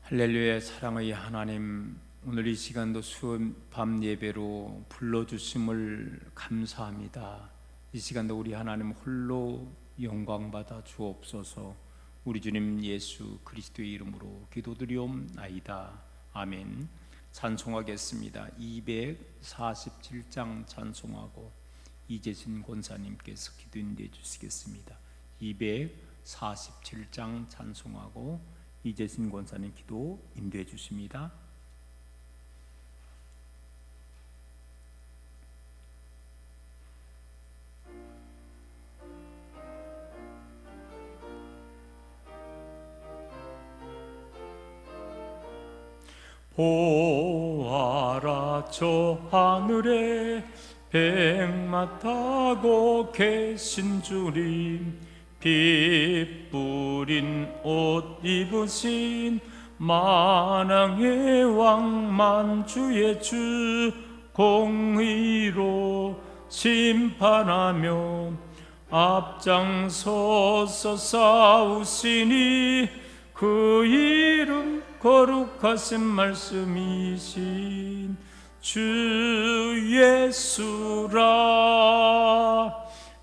할렐루야. 사랑의 하나님, 오늘 이 시간도 수요 밤 예배로 불러주심을 감사합니다. 이 시간도 우리 하나님 홀로 영광받아 주옵소서. 우리 주님 예수 그리스도의 이름으로 기도드리옵나이다. 아멘. 찬송하겠습니다. 247장 찬송하고 이재진 권사님께서 기도 인도해 주시겠습니다. 247장 찬송하고 이재신 권사님 기도 인도해 주십니다. 보아라 저 하늘에 백마 타고 계신 주님, 빛 뿌린 옷 입으신 만왕의 왕 만주의 주, 공의로 심판하며 앞장서서 싸우시니 그 이름 거룩하신 말씀이신 주 예수라.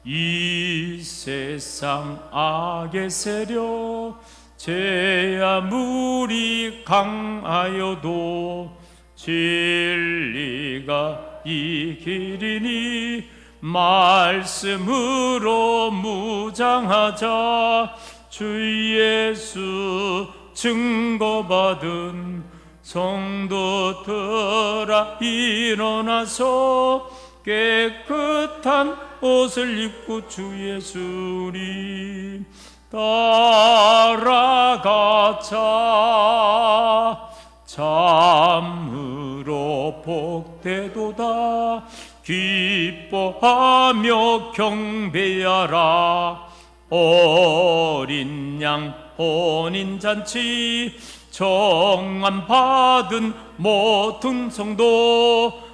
이 세상 악의 세력 제 아무리 강하여도 진리가 이기리니 말씀으로 무장하자. 주 예수 증거받은 성도들아 일어나서 깨끗한 옷을 입고 주 예수님 따라가자. 참으로 복되도다. 기뻐하며 경배하라. 어린 양 혼인잔치 정함 받은 모든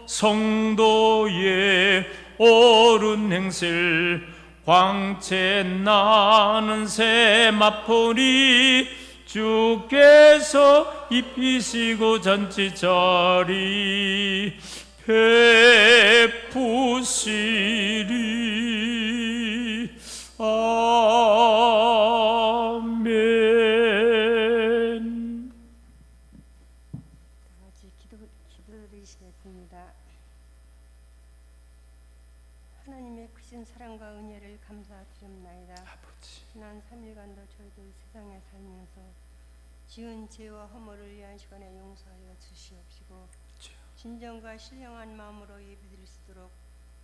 성도의 옳은 행실 광채 나는 세마포니 주께서 입히시고 잔치자리 베푸시리. 아멘. 다같이 기도드리시겠습니다. 하나님의 크신 사랑과 은혜를 감사드립나이다. 아버지, 지난 3일간도 저희들 세상에 살면서 지은 죄와 허물을 위한 시간에 용서하여 주시옵시고 진정과 신령한 마음으로 예배드릴 수 있도록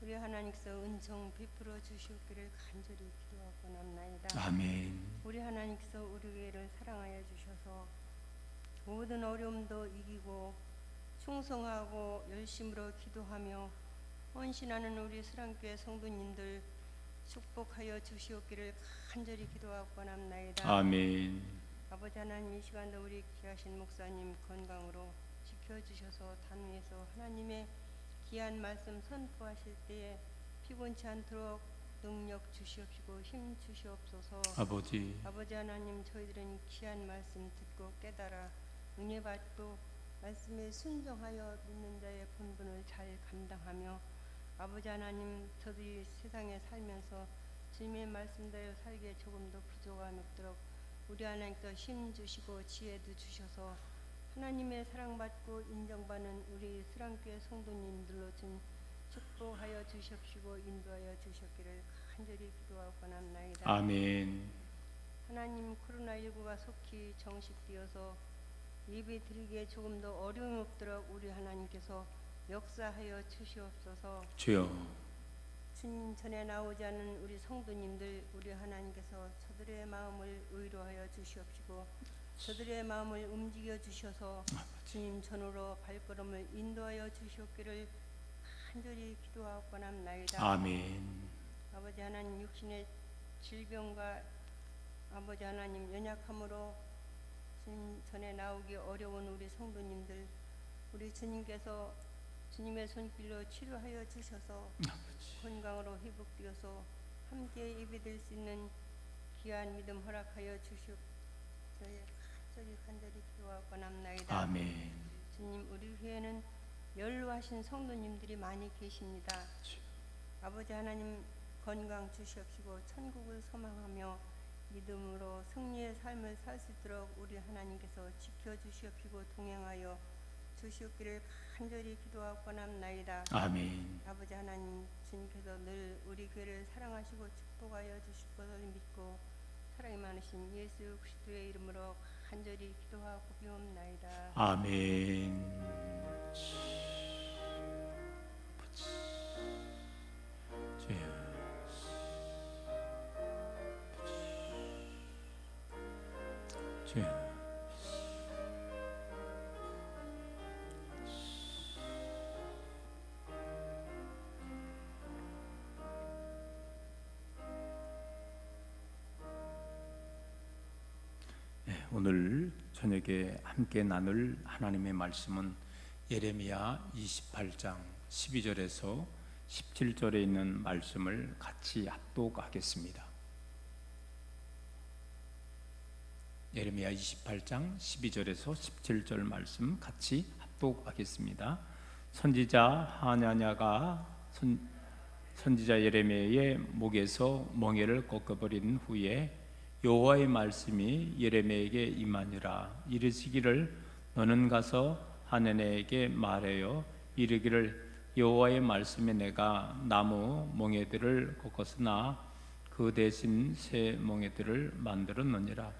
우리 하나님께서 은총 베풀어 주시옵기를 간절히 기도하고 남나이다. 아멘. 우리 하나님께서 우리 교회를 사랑하여 주셔서 모든 어려움도 이기고 충성하고 열심으로 기도하며 헌신하는 우리 사랑교회 성도님들 축복하여 주시옵기를 간절히 기도하고 남나이다. 아멘. 아버지 하나님, 이 시간도 우리 귀하신 목사님 건강으로 지켜주셔서 단위에서 하나님의 귀한 말씀 선포하실 때에 피곤치 않도록 능력 주시옵시고 힘 주시옵소서. 아버지, 아버지 하나님, 저희들은 귀한 말씀 듣고 깨달아 은혜 받고 말씀에 순종하여 믿는 자의 본분을 잘 감당하며 아버지 하나님, 저들이 세상에 살면서 주님의 말씀대로 살기에 조금도 부족함이 없도록 우리 하나님께서 힘 주시고 지혜도 주셔서 하나님의 사랑받고 인정받는 우리 수랑교회 성도님들로 좀 축복하여 주시옵시고 인도하여 주셨기를 간절히 기도하고 남나이다. 아멘. 하나님, 코로나19가 속히 정식되어서 예배 드리기에 조금 더 어려움이 없도록 우리 하나님께서 역사하여 주시옵소서. 주여, 주님 전에 나오지 않은 우리 성도님들, 우리 하나님께서 저들의 마음을 의로하여 주시옵시고 저들의 마음을 움직여 주셔서 주님 전으로 발걸음을 인도하여 주시옵기를 간절히 기도하고 남나이다. 아멘. 아버지 하나님, 육신의 질병과 아버지 하나님 연약함으로 주님 전에 나오기 어려운 우리 성도님들, 우리 주님께서 주님의 손길로 치료하여 주셔서 건강으로 회복되어서 함께 예배드릴 수 있는 귀한 믿음 허락하여 주시옵소서. 적이 간절히 기도하옵나이다. 아멘. 주님, 우리 교회는 연로하신 성도님들이 많이 계십니다. 아버지 하나님, 건강 주시옵시고 천국을 소망하며 믿음으로 승리의 삶을 살 수 있도록 우리 하나님께서 지켜주시옵시고 동행하여 주시옵기를 간절히 기도하옵나이다. 아멘. 아버지 하나님, 주님께서 늘 우리 교회를 사랑하시고 축복하여 주실 것을 믿고 사랑이 많으신 예수 그리스도의 이름으로 간절히 기도하고 비옵나이다. 아멘. 오늘 저녁에 함께 나눌 하나님의 말씀은 예레미야 28장 12절에서 17절에 있는 말씀을 같이 합독하겠습니다. 예레미야 28장 12절에서 17절 말씀 같이 합독하겠습니다. 선지자 하냐냐가 선지자 예레미야의 목에서 멍에를 꺾어버린 후에 여호와의 말씀이 예레미야에게 임하니라. 이르시기를 너는 가서 하냐냐에게 말하여 이르기를 여호와의 말씀에 내가 나무 멍에들을 꺾었으나 그 대신 새 멍에들을 만들었느니라.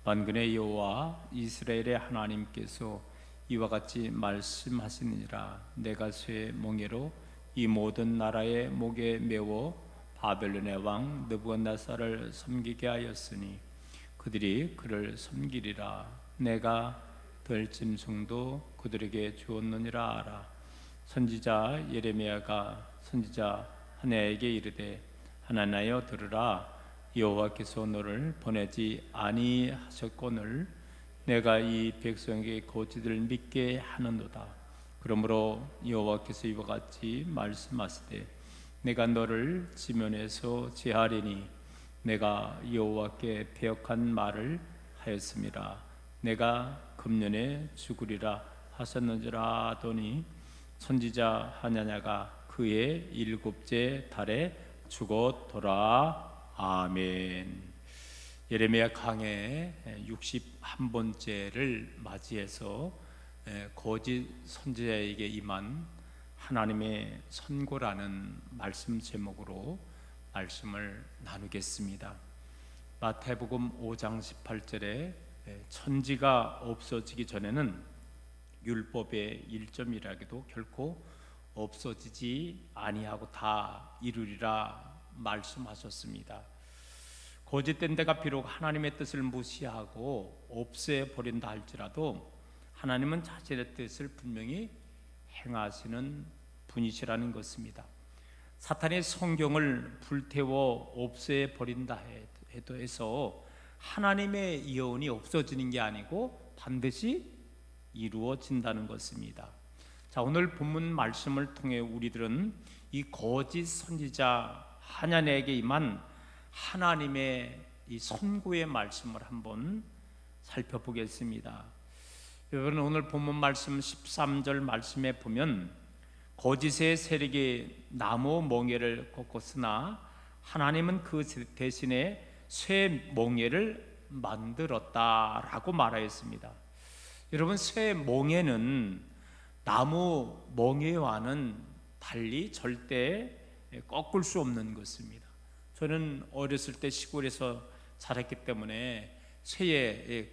만군의 여호와 이스라엘의 하나님께서 이와 같이 말씀하시느니라. 내가 새 멍에로 이 모든 나라의 목에 메워 바벨론의 왕 느부갓네살을 섬기게 하였으니 그들이 그를 섬기리라. 내가 들 짐승도 그들에게 주었느니라 하라. 선지자 예레미야가 선지자 하냐에게 이르되 하나나여 들으라. 여호와께서 너를 보내지 아니하셨거늘 내가 이 백성에게 거짓을 믿게 하는도다. 그러므로 여호와께서 이와 같이 말씀하시되 내가 너를 지면에서 제하리니 내가 여호와께 배역한 말을 하였음이라. 내가 금년에 죽으리라 하셨는지라 하더니 선지자 하냐냐가 그의 7째 달에 죽었더라. 아멘. 예레미야 강해 61번째를 맞이해서 거짓 선지자에게 임한 하나님의 선고라는 말씀 제목으로 말씀을 나누겠습니다. 마태복음 5장 18절에 천지가 없어지기 전에는 율법의 1점이라도 결코 없어지지 아니하고 다 이루리라 말씀하셨습니다. 거짓된 데가 비록 하나님의 뜻을 무시하고 없애버린다 할지라도 하나님은 자신의 뜻을 분명히 행하시는 분이시라는 것입니다. 사탄이 성경을 불태워 없애버린다 해도 해서 하나님의 예언이 없어지는 게 아니고 반드시 이루어진다는 것입니다. 자, 오늘 본문 말씀을 통해 우리들은 이 거짓 선지자 하냐냐에게 임한 하나님의 이 선고의 말씀을 한번 살펴보겠습니다. 여러분, 오늘 본문 말씀 13절 말씀에 보면 거짓의 세력이 나무 멍에를 꺾었으나 하나님은 그 대신에 새 멍에를 만들었다라고 말하였습니다. 여러분, 새 멍에는 나무 멍에와는 달리 절대 꺾을 수 없는 것입니다. 저는 어렸을 때 시골에서 자랐기 때문에 쇠의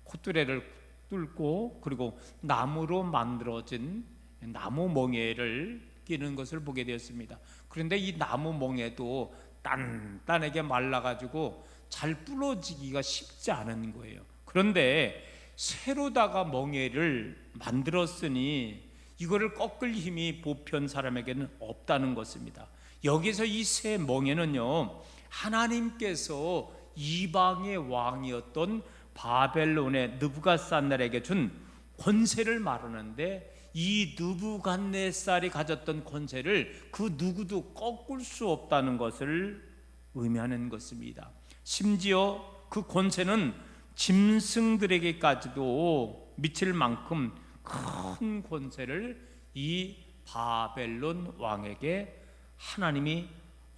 콧뚜레를 뚫고 그리고 나무로 만들어진 나무 멍에를 끼는 것을 보게 되었습니다. 그런데 이 나무 멍에도 단단하게 말라가지고 잘 부러지기가 쉽지 않은 거예요. 그런데 쇠로다가 멍에를 만들었으니 이거를 꺾을 힘이 보편 사람에게는 없다는 것입니다. 여기서 이 새 멍에는요, 하나님께서 이방의 왕이었던 바벨론의 느부갓네살에게 준 권세를 말하는데, 이 느부갓네살이 가졌던 권세를 그 누구도 꺾을 수 없다는 것을 의미하는 것입니다. 심지어 그 권세는 짐승들에게까지도 미칠 만큼 큰 권세를 이 바벨론 왕에게 하나님이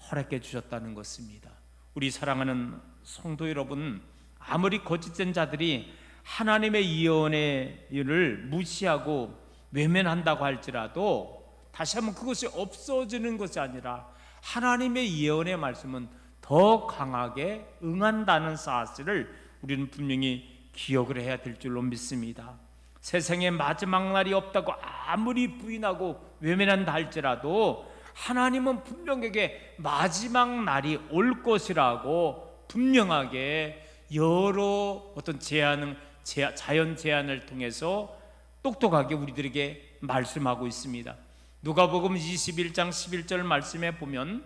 허락해 주셨다는 것입니다. 우리 사랑하는 성도 여러분, 아무리 거짓된 자들이 하나님의 예언을 무시하고 외면한다고 할지라도 다시 한번 그것이 없어지는 것이 아니라 하나님의 예언의 말씀은 더 강하게 응한다는 사실을 우리는 분명히 기억을 해야 될 줄로 믿습니다. 세상에 마지막 날이 없다고 아무리 부인하고 외면한다 할지라도 하나님은 분명하게 마지막 날이 올 것이라고 분명하게 여러 어떤 자연 제한을 통해서 똑똑하게 우리들에게 말씀하고 있습니다. 누가복음 21장 11절 말씀에 보면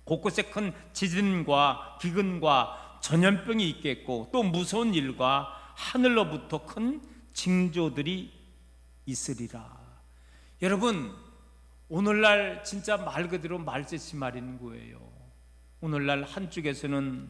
곳곳에 큰 지진과 기근과 전염병이 있겠고 또 무서운 일과 하늘로부터 큰 징조들이 있으리라. 여러분, 오늘날 진짜 말 그대로 말세시말인 거예요. 오늘날 한쪽에서는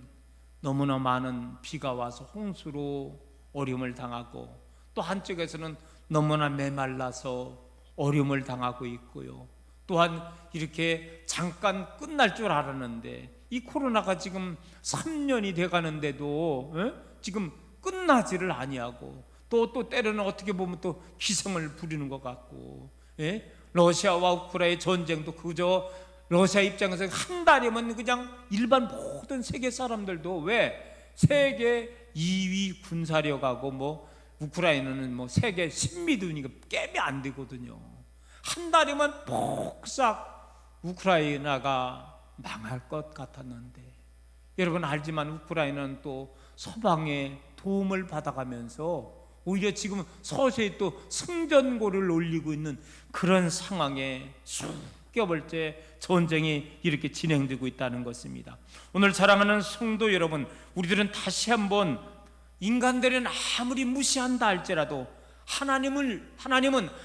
너무나 많은 비가 와서 홍수로 어려움을 당하고 또 한쪽에서는 너무나 메말라서 어려움을 당하고 있고요. 또한 이렇게 잠깐 끝날 줄 알았는데 이 코로나가 지금 3년이 돼가는데도 지금 끝나지를 아니하고 또 때로는 어떻게 보면 또 기승을 부리는 것 같고, 러시아와 우크라이나의 전쟁도 그저 러시아 입장에서 한 달이면 그냥 일반 모든 세계 사람들도 왜 세계 2위 군사력하고 뭐 우크라이나는 뭐 세계 10위도니까 깨면 안 되거든요. 한 달이면 폭삭 우크라이나가 망할 것 같았는데, 여러분 알지만 우크라이나는 또 서방의 도움을 받아가면서 오히려 지금 서서히 또 승전고를 올리고 있는 그런 상황에 수개월째 전쟁이 이렇게 진행되고 있다는 것입니다. 오늘 사랑하는 성도 여러분, 우리들은 다시 한번 인간들은 아무리 무시한다 할지라도 하나님은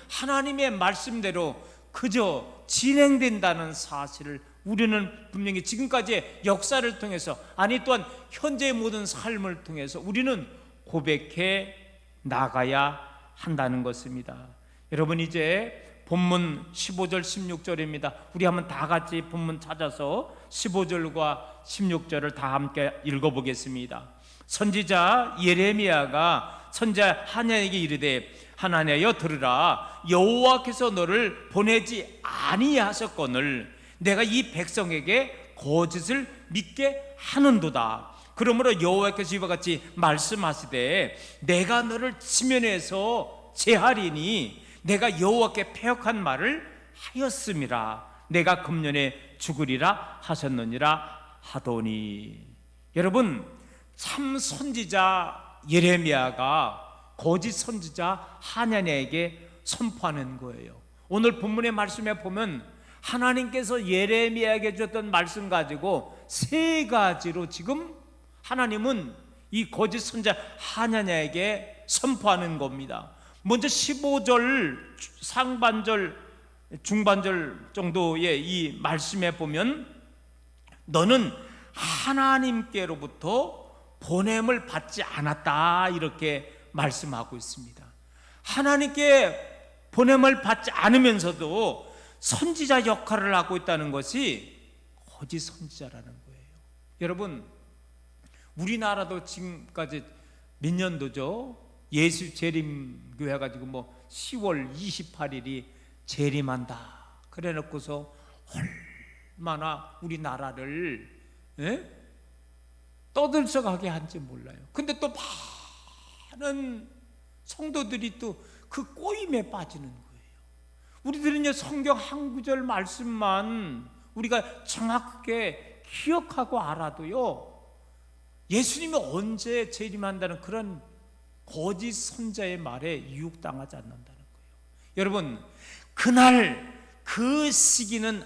하나님의 말씀대로 그저 진행된다는 사실을 우리는 분명히 지금까지의 역사를 통해서, 아니 또한 현재의 모든 삶을 통해서 우리는 고백해 나가야 한다는 것입니다. 여러분, 이제 본문 15절 16절입니다. 우리 한번 다 같이 본문 찾아서 15절과 16절을 다 함께 읽어보겠습니다. 선지자 예레미야가 선지자 하나님에게 이르되, 하나님여 들으라. 여호와께서 너를 보내지 아니하셨거늘 내가 이 백성에게 거짓을 믿게 하는도다. 그러므로 여호와께서 이와 같이 말씀하시되, 내가 너를 지면에서 제하리니 내가 여호와께 패역한 말을 하였음이라. 내가 금년에 죽으리라 하셨느니라 하더니. 여러분, 참 선지자 예레미야가 거짓 선지자 하나님에게 선포하는 거예요. 오늘 본문의 말씀에 보면 하나님께서 예레미야에게 주셨던 말씀 가지고 세 가지로 지금 하나님은 이 거짓 선지자 하나님에게 선포하는 겁니다. 먼저 15절 상반절 중반절 정도의 이 말씀에 보면 너는 하나님께로부터 보냄을 받지 않았다, 이렇게 말씀하고 있습니다. 하나님께 보냄을 받지 않으면서도 선지자 역할을 하고 있다는 것이 거짓 선지자라는 거예요. 여러분, 우리나라도 지금까지 몇 년도죠? 예수 재림 교회 가지고 뭐 10월 28일이 재림한다 그래 놓고서 얼마나 우리나라를 떠들썩하게 한지 몰라요. 근데 또 많은 성도들이 또 그 꼬임에 빠지는 거예요. 우리들은요, 성경 한 구절 말씀만 우리가 정확하게 기억하고 알아도요, 예수님이 언제 재림한다는 그런 거짓 선자의 말에 유혹당하지 않는다는 거예요. 여러분, 그날 그 시기는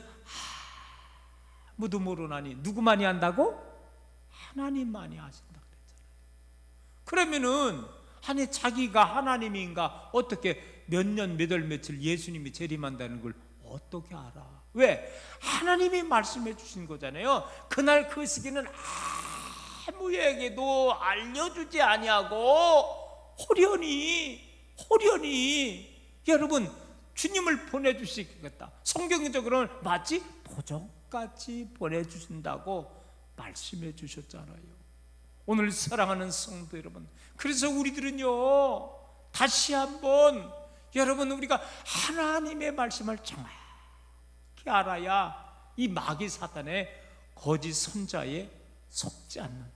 아무도 모르나니 누구만이 한다고? 하나님만이 하신다 그랬잖아요. 그러면은 아니 자기가 하나님인가 어떻게 몇 년 몇 월 며칠 예수님이 재림한다는 걸 어떻게 알아? 왜? 하나님이 말씀해 주신 거잖아요. 그날 그 시기는 누구에게도 알려주지 아니하고 호련히 여러분 주님을 보내주시겠다. 성경적으로는 마치 도적같이 보내주신다고 말씀해 주셨잖아요. 오늘 사랑하는 성도 여러분, 그래서 우리들은요 다시 한번 여러분 우리가 하나님의 말씀을 정확히 알아야 이 마귀 사탄의 거짓 선자에 속지 않는 거예요.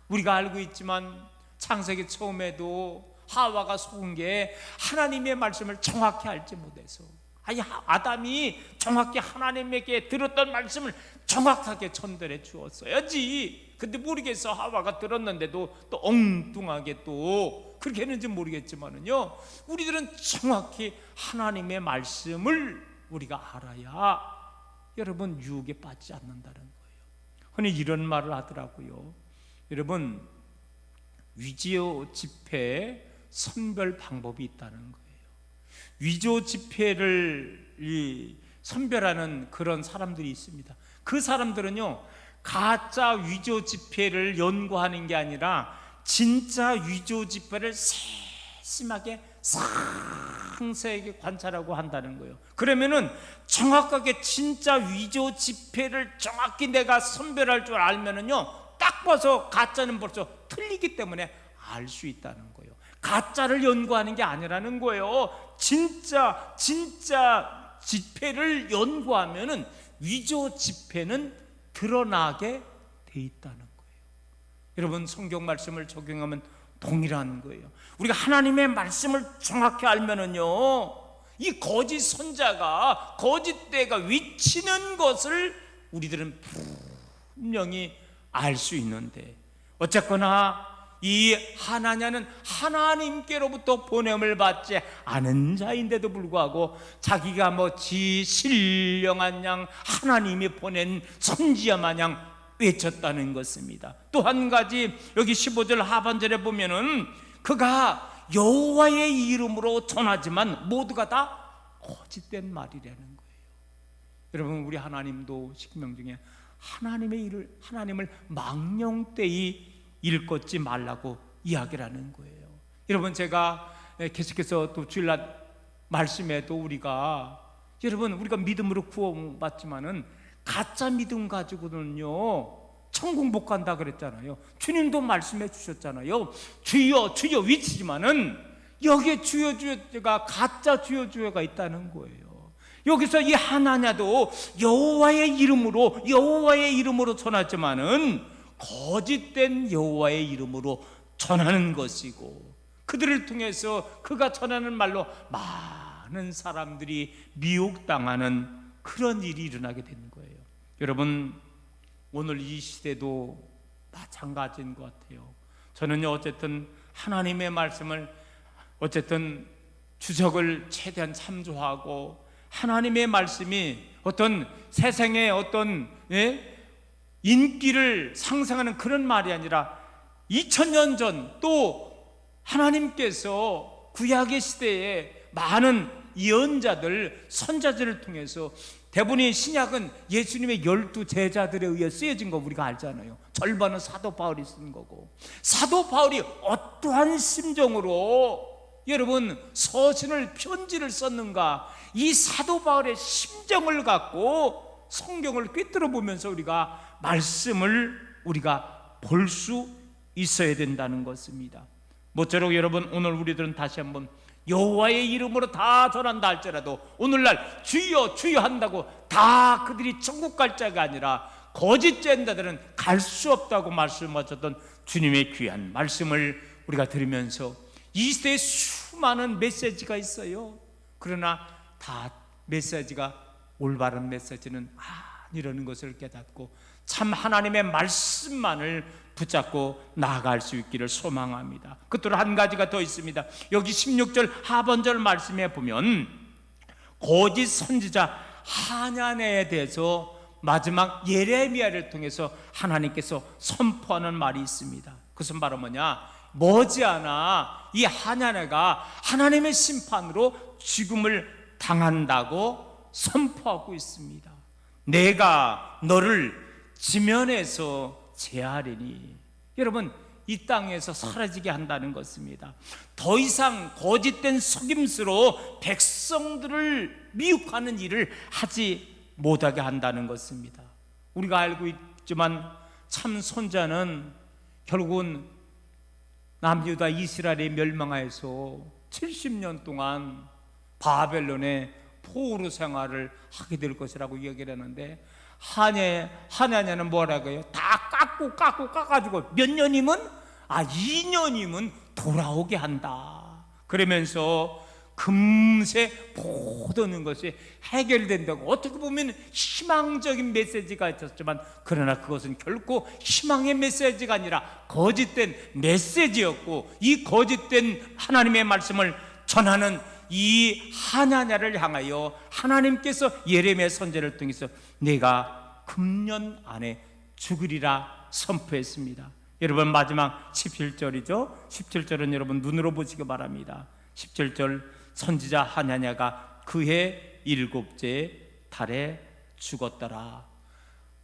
우리가 알고 있지만 창세기 처음에도 하와가 속은 게 하나님의 말씀을 정확히 알지 못해서, 아니 아담이 정확히 하나님에게 들었던 말씀을 정확하게 전달해 주었어야지. 근데 모르겠어. 하와가 들었는데도 또 엉뚱하게 또 그렇게 했는지 모르겠지만은요, 우리들은 정확히 하나님의 말씀을 우리가 알아야 여러분 유혹에 빠지지 않는다는 거예요. 흔히 이런 말을 하더라고요. 여러분, 위조 지폐 선별 방법이 있다는 거예요. 위조 지폐를 선별하는 그런 사람들이 있습니다. 그 사람들은요, 가짜 위조 지폐를 연구하는 게 아니라 진짜 위조 지폐를 세심하게 상세하게 관찰하고 한다는 거예요. 그러면은 정확하게 진짜 위조 지폐를 정확히 내가 선별할 줄 알면은요, 딱 봐서 가짜는 벌써 틀리기 때문에 알 수 있다는 거예요. 가짜를 연구하는 게 아니라는 거예요. 진짜 지폐를 연구하면은 위조 지폐는 드러나게 돼 있다는 거예요. 여러분, 성경 말씀을 적용하면 동일한 거예요. 우리가 하나님의 말씀을 정확히 알면은요, 이 거짓 선자가 거짓대가 위치는 것을 우리들은 분명히 알 수 있는데, 어쨌거나 이 하나냐는 하나님께로부터 보냄을 받지 않은 자인데도 불구하고 자기가 지 신령한 양 하나님이 보낸 선지자 마냥 외쳤다는 것입니다. 또 한 가지, 여기 15절 하반절에 보면은 그가 여호와의 이름으로 전하지만 모두가 다 거짓된 말이라는 거예요. 여러분, 우리 하나님도 십계명 중에 하나님을 망령되이 일컫지 말라고 이야기를 하는 거예요. 여러분, 제가 계속해서 또 주일날 말씀에도 우리가 믿음으로 구원받지만은 가짜 믿음 가지고는요 천국 못 간다 그랬잖아요. 주님도 말씀해 주셨잖아요. 주여 주여 외치지만은 여기에 주여 주여가 가짜 주여 주여가 있다는 거예요. 여기서 이 하나냐도 여호와의 이름으로 전하지만은 거짓된 여호와의 이름으로 전하는 것이고, 그들을 통해서 그가 전하는 말로 많은 사람들이 미혹당하는 그런 일이 일어나게 되는 거예요. 여러분, 오늘 이 시대도 마찬가지인 것 같아요. 저는요, 어쨌든 하나님의 말씀을 주석을 최대한 참조하고, 하나님의 말씀이 어떤 세상의 인기를 상승하는 그런 말이 아니라 2000년 전 또 하나님께서 구약의 시대에 많은 예언자들, 선자들을 통해서, 대부분의 신약은 예수님의 12 제자들에 의해 쓰여진 거 우리가 알잖아요. 절반은 사도 바울이 쓴 거고, 사도 바울이 어떠한 심정으로 여러분 서신을, 편지를 썼는가, 이 사도 바울의 심정을 갖고 성경을 꿰뚫어 보면서 우리가 말씀을 우리가 볼 수 있어야 된다는 것입니다. 모쪼록 여러분, 오늘 우리들은 다시 한번 여호와의 이름으로 다 전한다 할지라도 오늘날 주여 주여 한다고 다 그들이 천국 갈 자가 아니라 거짓 제자들은 갈 수 없다고 말씀하셨던 주님의 귀한 말씀을 우리가 들으면서, 이 시대에 수많은 메시지가 있어요. 그러나 다 메시지가 올바른 메시지는 아니라는 것을 깨닫고 참 하나님의 말씀만을 붙잡고 나아갈 수 있기를 소망합니다. 끝으로 한 가지가 더 있습니다. 여기 16절 하반절 말씀에 보면 거짓 선지자 하냐네에 대해서 마지막 예레미야를 통해서 하나님께서 선포하는 말이 있습니다. 그것은 바로 뭐냐? 머지않아 이 하냐네가 하나님의 심판으로 죽음을 당한다고 선포하고 있습니다. 내가 너를 지면에서 제하리니, 여러분, 이 땅에서 사라지게 한다는 것입니다. 더 이상 거짓된 속임수로 백성들을 미혹하는 일을 하지 못하게 한다는 것입니다. 우리가 알고 있지만 참 손자는 결국은 남유다 이스라엘이 멸망하여서 70년 동안 바벨론의 포로 생활을 하게 될 것이라고 이야기를 하는데, 하냐냐는 뭐라고 해요? 다 깎아가지고 몇 년이면 2년이면 돌아오게 한다. 그러면서 금세 모든 것이 해결된다고, 어떻게 보면 희망적인 메시지가 있었지만, 그러나 그것은 결코 희망의 메시지가 아니라 거짓된 메시지였고, 이 거짓된 하나님의 말씀을 전하는 이 하나냐를 향하여 하나님께서 예레미야 선지자를 통해서 내가 금년 안에 죽으리라 선포했습니다. 여러분, 마지막 17절이죠. 17절은 여러분 눈으로 보시기 바랍니다. 17절, 선지자 하냐냐가 그해 7째 달에 죽었더라.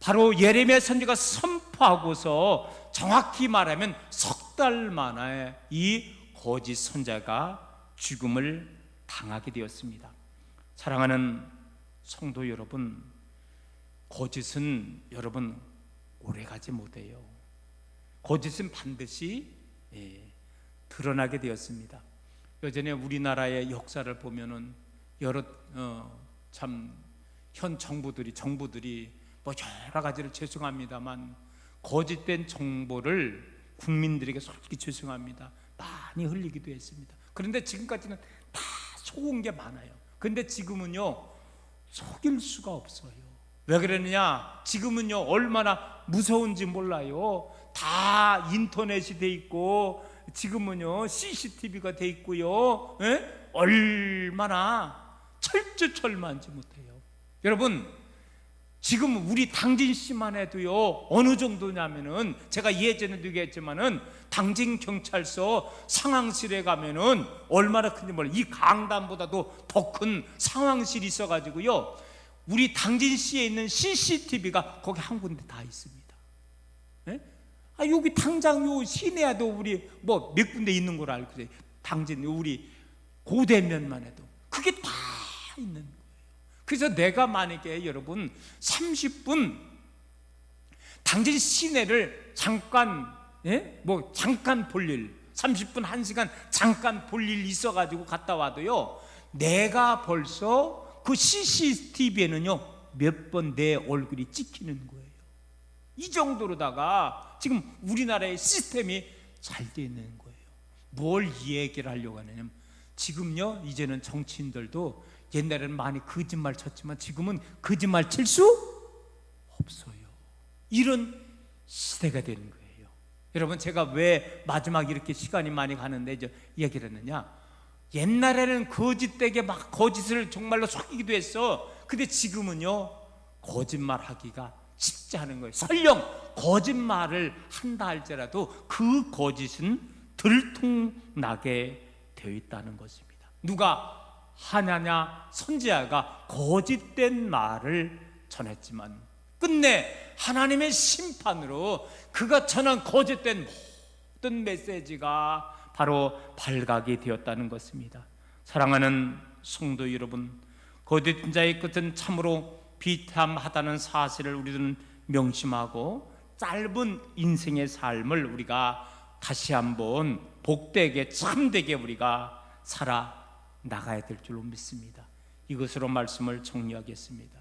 바로 예레미야 선지자가 선포하고서 정확히 말하면 석 달 만에 이 거짓 선지자가 죽음을 당하게 되었습니다. 사랑하는 성도 여러분, 거짓은 여러분 오래가지 못해요. 거짓은 반드시 드러나게 되었습니다. 예전에 우리나라의 역사를 보면은 여러 현 정부들이 뭐 여러 가지를 죄송합니다만 거짓된 정보를 국민들에게 솔직히 죄송합니다, 많이 흘리기도 했습니다. 그런데 지금까지는 다 속은 게 많아요. 그런데 지금은요, 속일 수가 없어요. 왜 그러느냐? 지금은요, 얼마나 무서운지 몰라요. 다 인터넷이 돼 있고, 지금은요 CCTV가 돼 있고요, 얼마나 철두철미한지 못해요. 여러분, 지금 우리 당진시만 해도요 어느 정도냐면은, 제가 예전에도 얘기했지만은 당진 경찰서 상황실에 가면은 얼마나 큰지 몰라요. 이 강단보다도 더 큰 상황실이 있어가지고요, 우리 당진시에 있는 CCTV가 거기 한 군데 다 있습니다. 여기 당장 요 시내에도 우리 뭐 몇 군데 있는 걸 알고 있어요. 당진 우리 고대면만 해도 그게 다 있는 거예요. 그래서 내가 만약에 여러분 30분 당진 시내를 잠깐 잠깐 볼 일, 30분 1시간 잠깐 볼 일 있어가지고 갔다 와도요, 내가 벌써 그 CCTV에는요 몇 번 내 얼굴이 찍히는 거예요. 이 정도로다가 지금 우리나라의 시스템이 잘 되어 있는 거예요. 뭘 이 얘기를 하려고 하냐면, 지금요 이제는 정치인들도 옛날에는 많이 거짓말 쳤지만 지금은 거짓말 칠 수 없어요. 이런 시대가 되는 거예요. 여러분, 제가 왜 마지막 이렇게 시간이 많이 가는데 이제 이야기를 했느냐, 옛날에는 거짓되게 막 거짓을 정말로 속이기도 했어. 근데 지금은요 거짓말 하기가 쉽지 않은 거예요. 설령 거짓말을 한다 할지라도 그 거짓은 들통나게 되어 있다는 것입니다. 누가 하냐냐 선지자가 거짓된 말을 전했지만 끝내 하나님의 심판으로 그가 전한 거짓된 모든 메시지가 바로 발각이 되었다는 것입니다. 사랑하는 성도 여러분, 거짓 자의 끝은 참으로 비참하다는 사실을 우리는 명심하고, 짧은 인생의 삶을 우리가 다시 한번 복되게 참되게 우리가 살아나가야 될 줄로 믿습니다. 이것으로 말씀을 정리하겠습니다.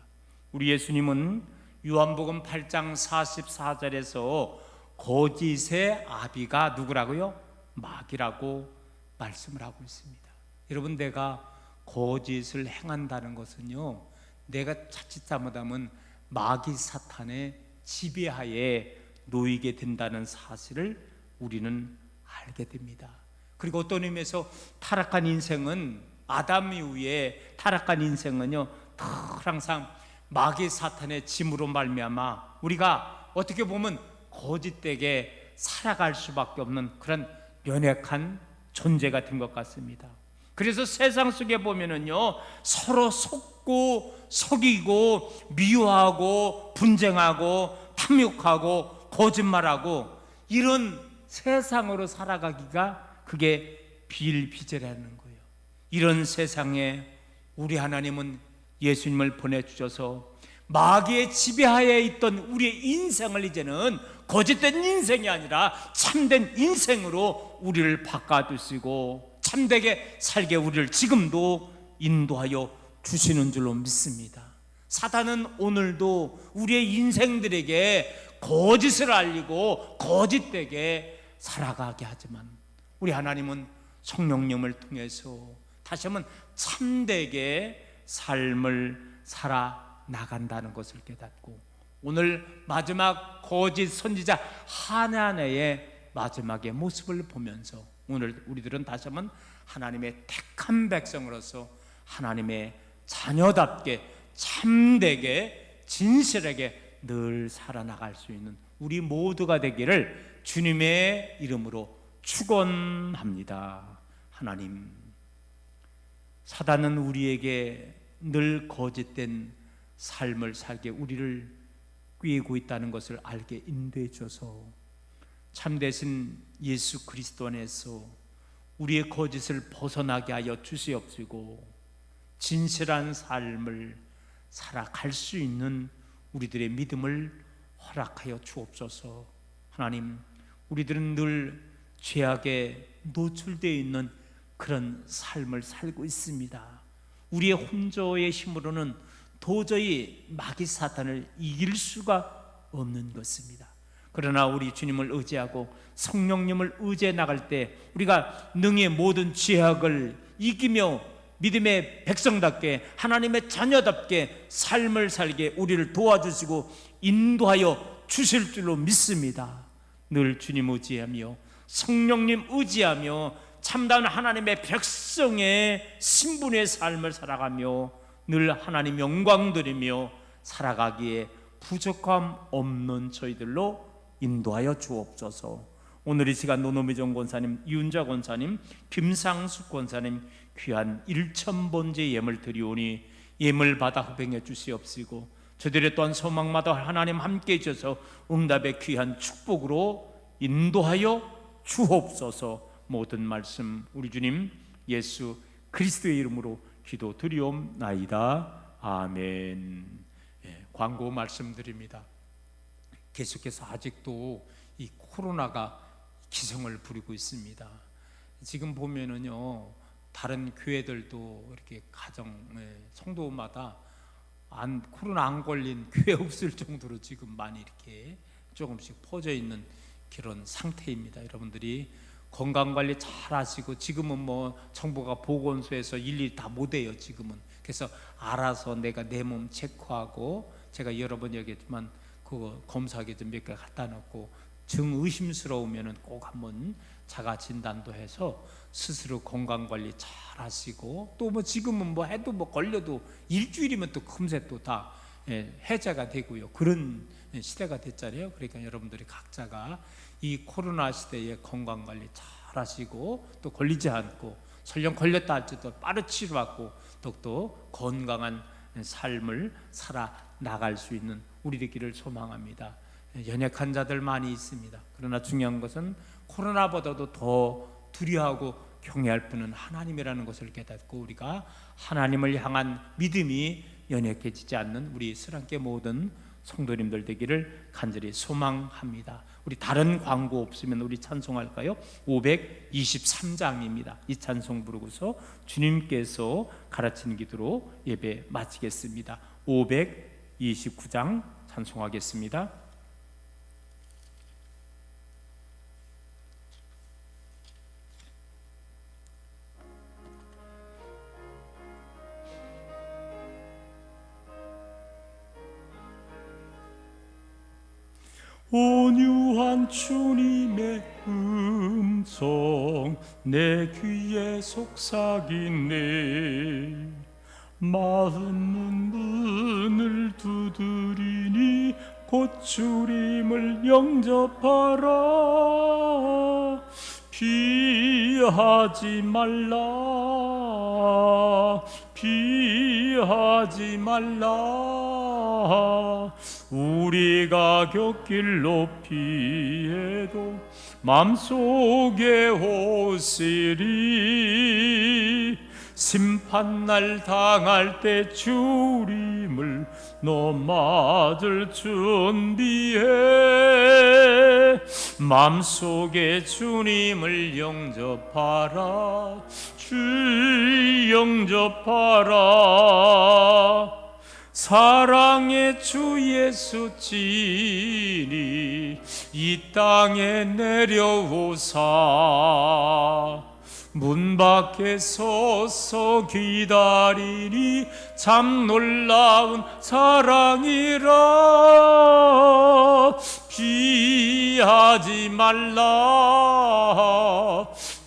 우리 예수님은 요한복음 8장 44절에서 거짓의 아비가 누구라고요? 마귀라고 말씀을 하고 있습니다. 여러분, 내가 거짓을 행한다는 것은요, 내가 자칫 잘못하면 마귀 사탄의 지배하에 놓이게 된다는 사실을 우리는 알게 됩니다. 그리고 어떤 의미에서 타락한 인생은, 아담 이후에 타락한 인생은요 늘 항상 마귀 사탄의 짐으로 말미암아 우리가 어떻게 보면 거짓되게 살아갈 수밖에 없는 그런 연약한 존재가 된 것 같습니다. 그래서 세상 속에 보면은요 서로 속고 속이고 미워하고 분쟁하고 탐욕하고 거짓말하고 이런 세상으로 살아가기가 그게 비일비재라는 거예요. 이런 세상에 우리 하나님은 예수님을 보내주셔서 마귀의 지배하에 있던 우리의 인생을 이제는 거짓된 인생이 아니라 참된 인생으로 우리를 바꿔주시고 참되게 살게 우리를 지금도 인도하여 주시는 줄로 믿습니다. 사단은 오늘도 우리의 인생들에게 거짓을 알리고 거짓되게 살아가게 하지만 우리 하나님은 성령님을 통해서 다시 한번 참되게 삶을 살아나간다는 것을 깨닫고 오늘 마지막 거짓 선지자 하나네의 마지막의 모습을 보면서 오늘 우리들은 다시 한번 하나님의 택한 백성으로서 하나님의 자녀답게 참되게 진실하게 늘 살아나갈 수 있는 우리 모두가 되기를 주님의 이름으로 축원합니다. 하나님, 사단은 우리에게 늘 거짓된 삶을 살게 우리를 꾀고 있다는 것을 알게 인도해 주셔서 참되신 예수 그리스도 안에서 우리의 거짓을 벗어나게 하여 주시옵시고 진실한 삶을 살아갈 수 있는 우리들의 믿음을 허락하여 주옵소서. 하나님, 우리들은 늘 죄악에 노출되어 있는 그런 삶을 살고 있습니다. 우리의 혼조의 힘으로는 도저히 마귀 사탄을 이길 수가 없는 것입니다. 그러나 우리 주님을 의지하고 성령님을 의지해 나갈 때 우리가 능히 모든 죄악을 이기며 믿음의 백성답게 하나님의 자녀답게 삶을 살게 우리를 도와주시고 인도하여 주실 줄로 믿습니다. 늘 주님 의지하며 성령님 의지하며 참다운 하나님의 백성의 신분의 삶을 살아가며 늘 하나님 영광 드리며 살아가기에 부족함 없는 저희들로 인도하여 주옵소서. 오늘 이 시간 노노미정 권사님, 이윤자 권사님, 김상숙 권사님 귀한 1000번째 예물 드리오니 예물 받아 흡행해 주시옵시고 저들의 또한 소망마다 하나님 함께 해주셔서 응답의 귀한 축복으로 인도하여 주옵소서. 모든 말씀 우리 주님 예수 그리스도의 이름으로 기도드리옵나이다. 아멘. 광고 말씀드립니다. 계속해서 아직도 이 코로나가 기승을 부리고 있습니다. 지금 보면은요, 다른 교회들도 이렇게 가정 성도마다 코로나 안 걸린 교회 없을 정도로 지금 많이 이렇게 조금씩 퍼져 있는 그런 상태입니다. 여러분들이 건강관리 잘 하시고 지금은 뭐 정부가 보건소에서 일일이 다 못해요. 지금은 그래서 알아서 내가 내 몸 체크하고 제가 여러 번 얘기했지만 그거 검사하기 좀 몇 개 갖다 놓고 정 의심스러우면은 꼭 한번 자가 진단도 해서 스스로 건강관리 잘 하시고 또 뭐 지금은 뭐 해도 뭐 걸려도 일주일이면 또 금세 또 다 해제가 되고요. 그런 시대가 됐잖아요. 그러니까 여러분들이 각자가 이 코로나 시대에 건강관리 잘 하시고 또 걸리지 않고 설령 걸렸다 할지도 빠르게 치료받고 더욱더 건강한 삶을 살아나갈 수 있는 우리 되기를 소망합니다. 연약한 자들 많이 있습니다. 그러나 중요한 것은 코로나보다도 더 두려워하고 경외할 분은 하나님이라는 것을 깨닫고 우리가 하나님을 향한 믿음이 연약해지지 않는 우리 스랑계 모든 성도님들 되기를 간절히 소망합니다. 우리 다른 광고 없으면 우리 찬송할까요? 523장입니다. 이 찬송 부르고서 주님께서 가르친 기도로 예배 마치겠습니다. 529장 찬송하겠습니다. 온유한 주님의 음성 내 귀에 속삭이네. 마음 문을 두드리니 곧 주님을 영접하라. 피하지 말라 피하지 말라. 우리가 겪길로 피해도 맘속에 오시리. 심판날 당할 때 주림을 너 맞을 준비해. 맘속에 주님을 영접하라. 주 영접하라. 사랑의 주 예수 진이 이 땅에 내려오사 문 밖에 서서 기다리니 참 놀라운 사랑이라. 피하지 말라.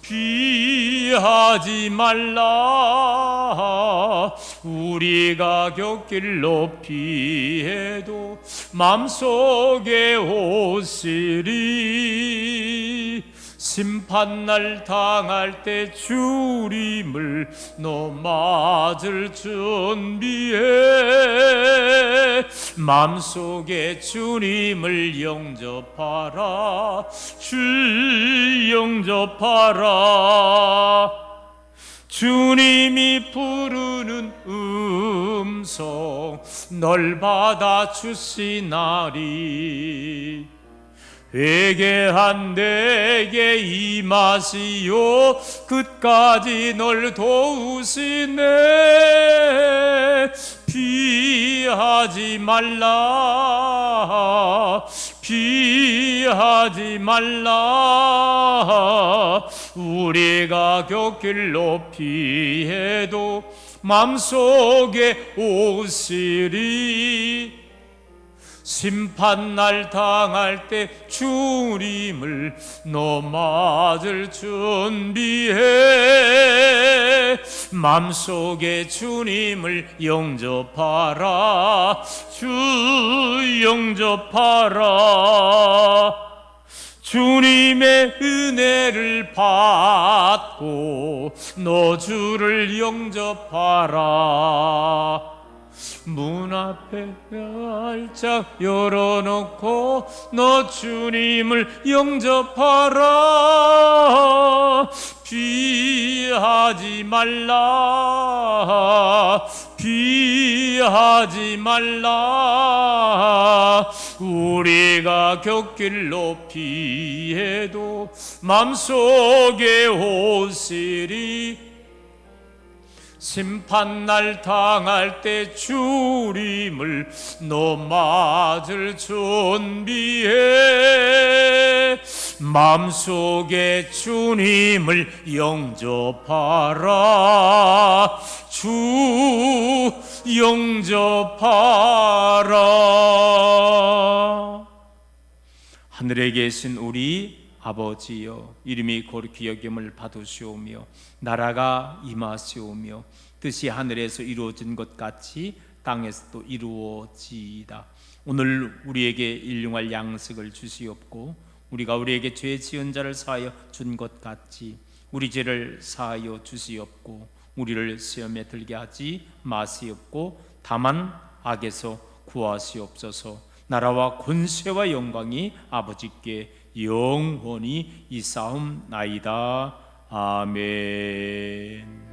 피하지 말라. 우리가 겪길로 피해도 맘속에 오시리. 심판날 당할 때 주림을 너 맞을 준비해. 맘속에 주님을 영접하라. 주 영접하라. 주님이 부르는 음성 널 받아 주시나리. 회개한 내게 임하시오. 끝까지 널 도우시네. 피하지 말라. 피하지 말라. 우리가 겪길로 피해도 맘속에 오시리. 심판날 당할 때 주님을 너 맞을 준비해. 맘속에 주님을 영접하라. 주 영접하라. 주님의 은혜를 받고 너 주를 영접하라. 문 앞에 활짝 열어놓고 너 주님을 영접하라. 피하지 말라. 피하지 말라. 우리가 겪길로 피해도 맘속에 오시리. 심판날 당할 때 주님을 너 맞을 준비해. 맘속에 주님을 영접하라. 주 영접하라. 하늘에 계신 우리 아버지여, 이름이 거룩히 여김을 받으시오며 나라가 임하시오며 뜻이 하늘에서 이루어진 것 같이 땅에서도 이루어지이다. 오늘 우리에게 일용할 양식을 주시옵고 우리가 우리에게 죄 지은 자를 사하여 준 것 같이 우리 죄를 사하여 주시옵고 우리를 시험에 들게 하지 마시옵고 다만 악에서 구하시옵소서. 나라와 권세와 영광이 아버지께 영원히 있사옵나이다. 아멘.